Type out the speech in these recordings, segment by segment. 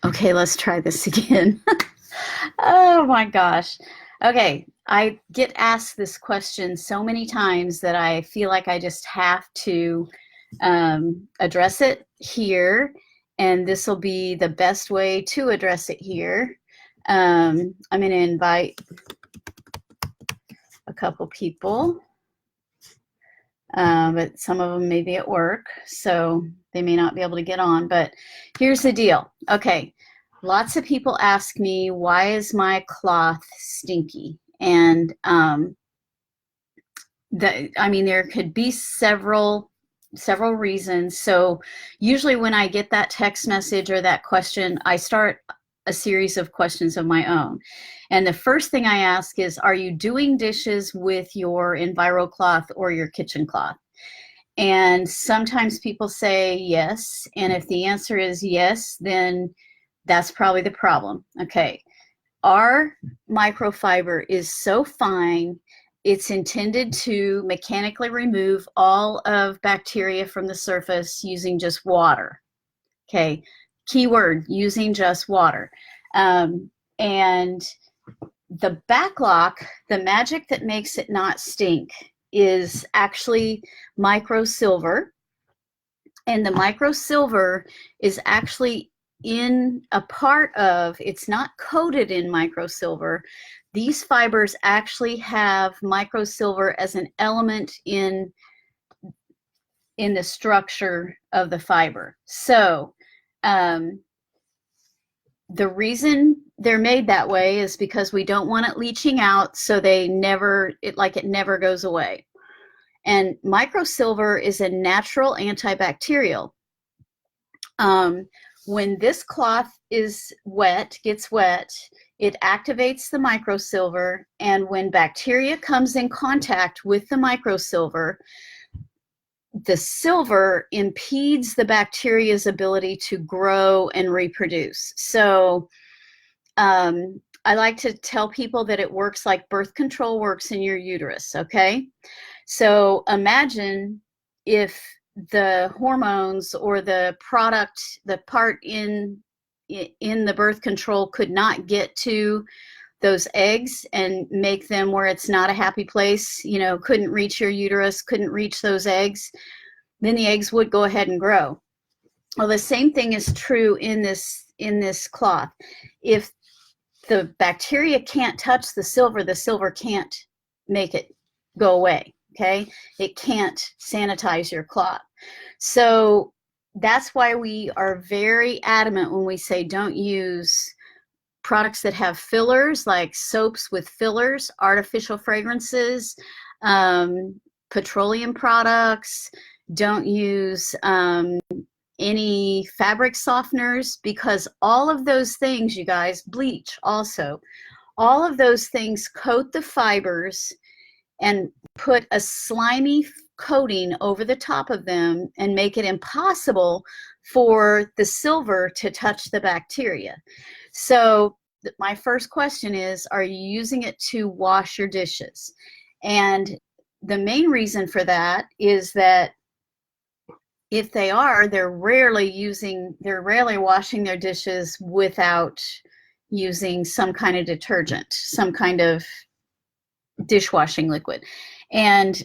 Okay, let's try this again. Oh my gosh. Okay, I get asked this question so many times that I feel like I just have to address it here, and this will be the best way to address it here. I'm going to invite a couple people, but some of them may be at work, so they may not be able to get on. But here's the deal. Okay, lots of people ask me, why is my cloth stinky? And there could be several reasons. So usually when I get that text message or that question, I start a series of questions of my own. And the first thing I ask is, are you doing dishes with your Enviro cloth or your kitchen cloth? And sometimes people say yes. And if the answer is yes, then that's probably the problem. Okay. Our microfiber is so fine, it's intended to mechanically remove all of bacteria from the surface using just water. Okay, keyword, using just water. And the backlock, the magic that makes it not stink, is actually micro silver. And the micro silver is actually in a part of, it's not coated in micro silver. These fibers actually have micro silver as an element in the structure of the fiber. So the reason they're made that way is because we don't want it leaching out, so it never goes away. And microsilver is a natural antibacterial. When this cloth gets wet, it activates the microsilver, and when bacteria comes in contact with the microsilver, the silver impedes the bacteria's ability to grow and reproduce. So I like to tell people that it works like birth control works in your uterus, okay? So imagine if the hormones or the product, the part in the birth control could not get to those eggs and make them where it's not a happy place, couldn't reach your uterus, couldn't reach those eggs, then the eggs would go ahead and grow. Well, the same thing is true in this cloth. If the bacteria can't touch the silver can't make it go away, okay? It can't sanitize your cloth. So that's why we are very adamant when we say don't use products that have fillers, like soaps with fillers, artificial fragrances, petroleum products. Don't use any fabric softeners, because all of those things, you guys, bleach also, all of those things coat the fibers and put a slimy coating over the top of them and make it impossible for the silver to touch the bacteria. So my first question is, are you using it to wash your dishes? And the main reason for that is that if they are, they're rarely washing their dishes without using some kind of detergent, some kind of dishwashing liquid. And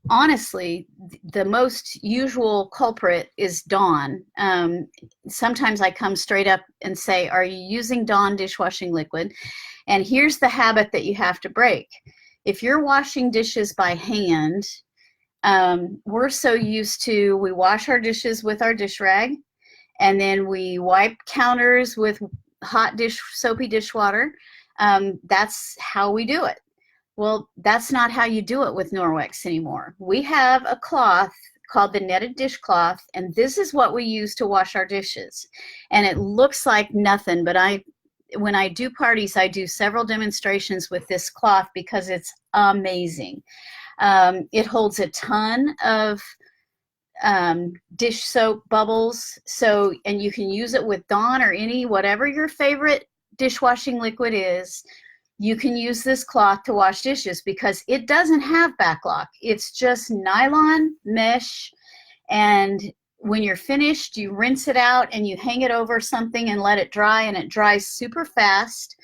honestly, the most usual culprit is Dawn. Sometimes I come straight up and say, are you using Dawn dishwashing liquid? And here's the habit that you have to break. If you're washing dishes by hand, we're so used to, we wash our dishes with our dish rag, and then we wipe counters with hot soapy dishwater. That's how we do it. Well, that's not how you do it with Norwex anymore. We have a cloth called the netted dishcloth, and this is what we use to wash our dishes. And it looks like nothing, but when I do parties, I do several demonstrations with this cloth because it's amazing. It holds a ton of dish soap bubbles, and you can use it with Dawn or whatever your favorite dishwashing liquid is. You can use this cloth to wash dishes because it doesn't have backlock. It's just nylon mesh, and when you're finished, you rinse it out and you hang it over something and let it dry, and it dries super fast.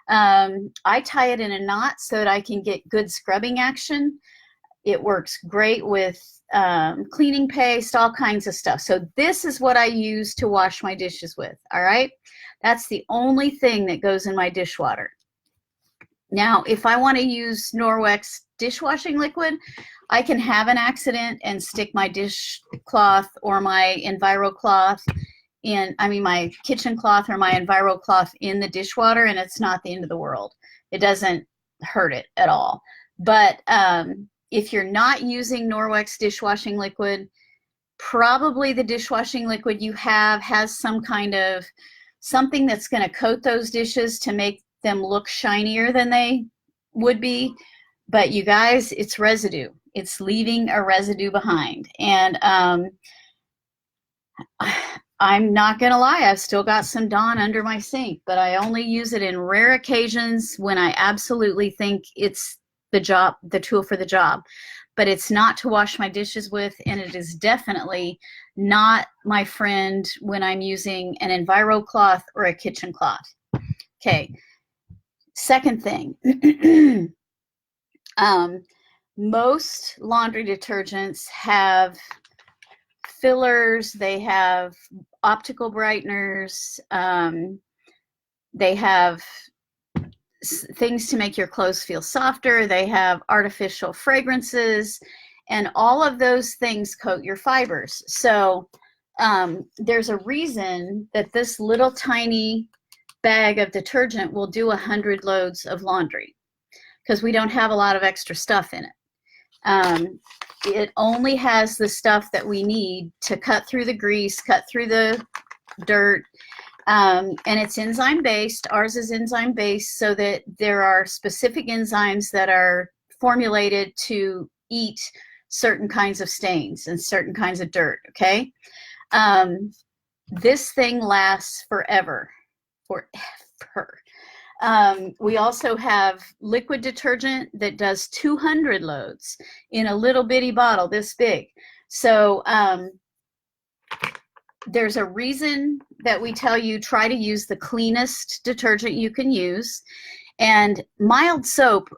I tie it in a knot so that I can get good scrubbing action. It works great with cleaning paste, all kinds of stuff. So this is what I use to wash my dishes with, all right? That's the only thing that goes in my dishwater. Now, if I want to use Norwex dishwashing liquid, I can have an accident and stick my dishcloth or my EnviroCloth my kitchen cloth or my EnviroCloth in the dishwater, and it's not the end of the world. It doesn't hurt it at all. But if you're not using Norwex dishwashing liquid, probably the dishwashing liquid you have has some kind of something that's going to coat those dishes to make them look shinier than they would be. But you guys, it's residue. It's leaving a residue behind. And I'm not going to lie, I've still got some Dawn under my sink, but I only use it in rare occasions when I absolutely think it's the tool for the job. But it's not to wash my dishes with, and it is definitely not my friend when I'm using an EnviroCloth or a kitchen cloth. Okay, second thing. Most laundry detergents have fillers, they have optical brighteners, they have things to make your clothes feel softer, they have artificial fragrances, and all of those things coat your fibers. So there's a reason that this little tiny bag of detergent will do 100 loads of laundry, because we don't have a lot of extra stuff in it. It only has the stuff that we need to cut through the grease, cut through the dirt, and it's enzyme based. Ours is enzyme based, so that there are specific enzymes that are formulated to eat certain kinds of stains and certain kinds of dirt, okay? This thing lasts forever. We also have liquid detergent that does 200 loads in a little bitty bottle this big. So there's a reason that we tell you try to use the cleanest detergent you can use. And mild soap,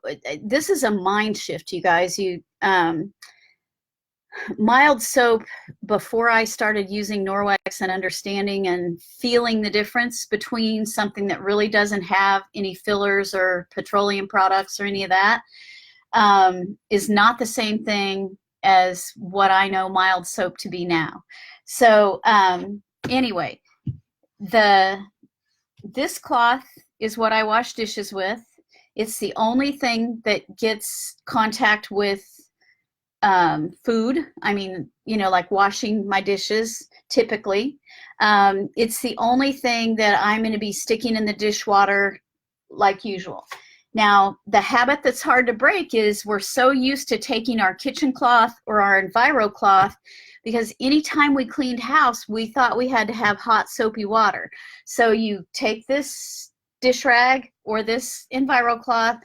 this is a mind shift, you guys. Mild soap, before I started using Norwex and understanding and feeling the difference between something that really doesn't have any fillers or petroleum products or any of that, is not the same thing as what I know mild soap to be now. So anyway, this cloth is what I wash dishes with. It's the only thing that gets contact with food. I mean, like washing my dishes typically. It's the only thing that I'm going to be sticking in the dishwater like usual. Now, the habit that's hard to break is we're so used to taking our kitchen cloth or our EnviroCloth, because anytime we cleaned house, we thought we had to have hot soapy water. So you take this dish rag or this EnviroCloth,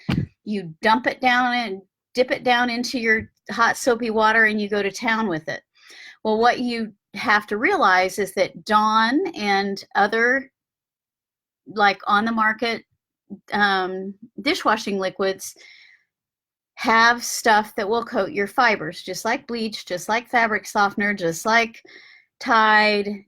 you dump it down and dip it down into your hot soapy water, and you go to town with it. Well, what you have to realize is that Dawn and other like on the market dishwashing liquids have stuff that will coat your fibers, just like bleach, just like fabric softener, just like Tide,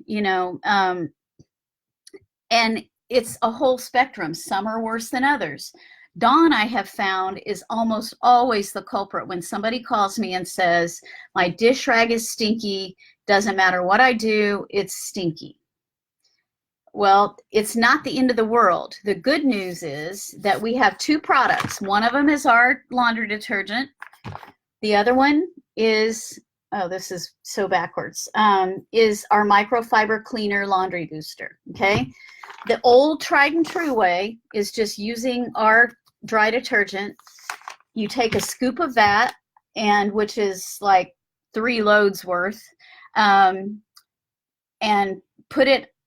and it's a whole spectrum. Some are worse than others. Dawn, I have found, is almost always the culprit when somebody calls me and says, my dish rag is stinky, doesn't matter what I do, it's stinky. Well, it's not the end of the world. The good news is that we have two products. One of them is our laundry detergent. The other one is, oh, this is so backwards, is our microfiber cleaner laundry booster, okay? The old tried and true way is just using our dry detergent. You take a scoop of that, and which is like 3 loads worth, and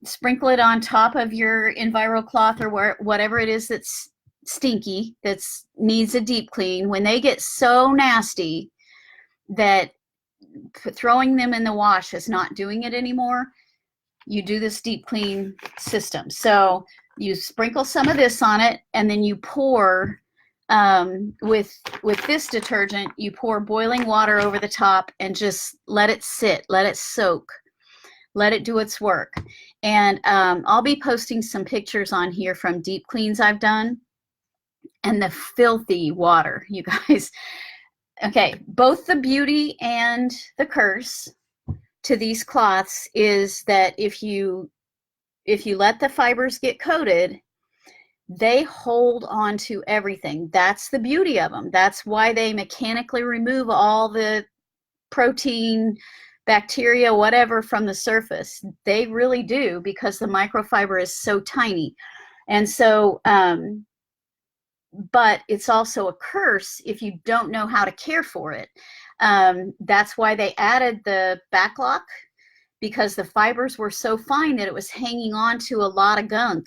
sprinkle it on top of your EnviroCloth or whatever it is that's stinky, that needs a deep clean. When they get so nasty that throwing them in the wash is not doing it anymore, you do this deep clean system. So you sprinkle some of this on it, and then you pour, with this detergent, you pour boiling water over the top and just let it sit, let it soak, let it do its work. And I'll be posting some pictures on here from deep cleans I've done, and the filthy water, you guys. Okay, both the beauty and the curse to these cloths is that if you let the fibers get coated, they hold on to everything. That's the beauty of them. That's why they mechanically remove all the protein, bacteria, whatever from the surface. They really do, because the microfiber is so tiny. And so, but it's also a curse if you don't know how to care for it. That's why they added the backlock, because the fibers were so fine that it was hanging on to a lot of gunk.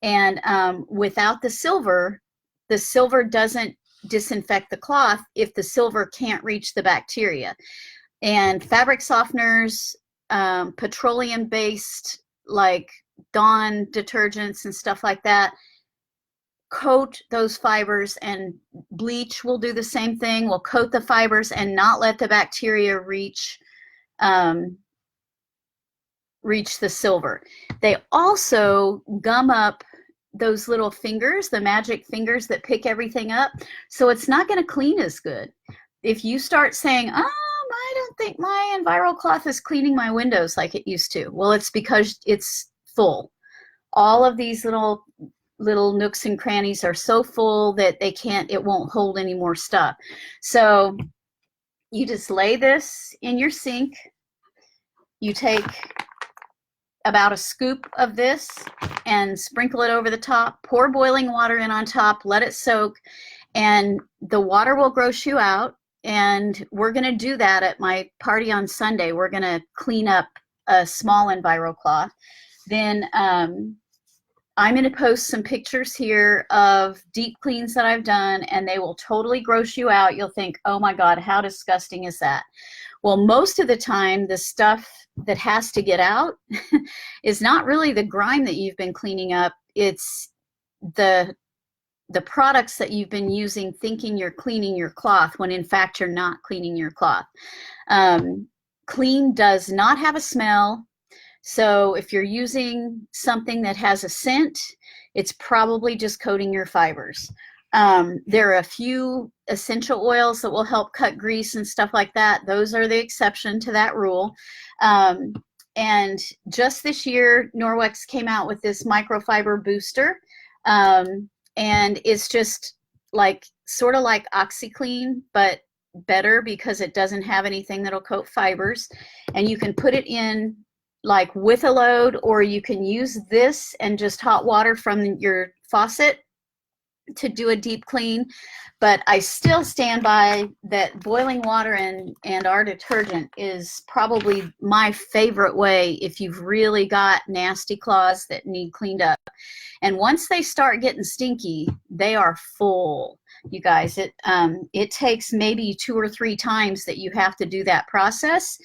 And without the silver doesn't disinfect the cloth if the silver can't reach the bacteria. And fabric softeners, petroleum-based like Dawn detergents and stuff like that, coat those fibers, and bleach will do the same thing. We'll coat the fibers and not let the bacteria reach the silver. They also gum up those little fingers, the magic fingers that pick everything up, so it's not going to clean as good. If you start saying, I don't think my Enviro cloth is cleaning my windows like it used to, well, it's because it's full. All of these little nooks and crannies are so full that it won't hold any more stuff. So you just lay this in your sink. You take about a scoop of this and sprinkle it over the top, pour boiling water in on top, let it soak, and the water will gross you out. And we're going to do that at my party on Sunday. We're going to clean up a small Enviro cloth. Then I'm going to post some pictures here of deep cleans that I've done, and they will totally gross you out. You'll think, oh my God, how disgusting is that? Well, most of the time, the stuff that has to get out is not really the grime that you've been cleaning up. It's the products that you've been using thinking you're cleaning your cloth, when in fact you're not cleaning your cloth. Clean does not have a smell. So if you're using something that has a scent, it's probably just coating your fibers. There are a few essential oils that will help cut grease and stuff like that. Those are the exception to that rule. And just this year, Norwex came out with this microfiber booster. And it's just like, sort of like OxyClean, but better, because it doesn't have anything that'll coat fibers. And you can put it in like with a load, or you can use this and just hot water from your faucet to do a deep clean. But I still stand by that boiling water and our detergent is probably my favorite way if you've really got nasty claws that need cleaned up. And once they start getting stinky, they are full. You guys, it takes maybe 2 or 3 times that you have to do that process,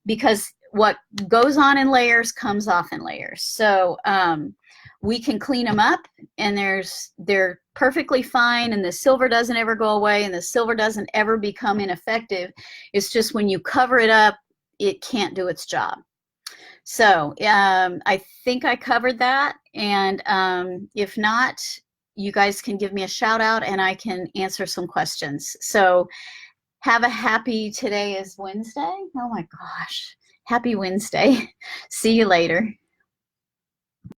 because what goes on in layers comes off in layers. So we can clean them up, and they're perfectly fine, and the silver doesn't ever go away, and the silver doesn't ever become ineffective. It's just when you cover it up, it can't do its job. So I think I covered that, and if not, you guys can give me a shout out and I can answer some questions. So have a happy, today is Wednesday? Oh my gosh, happy Wednesday. See you later.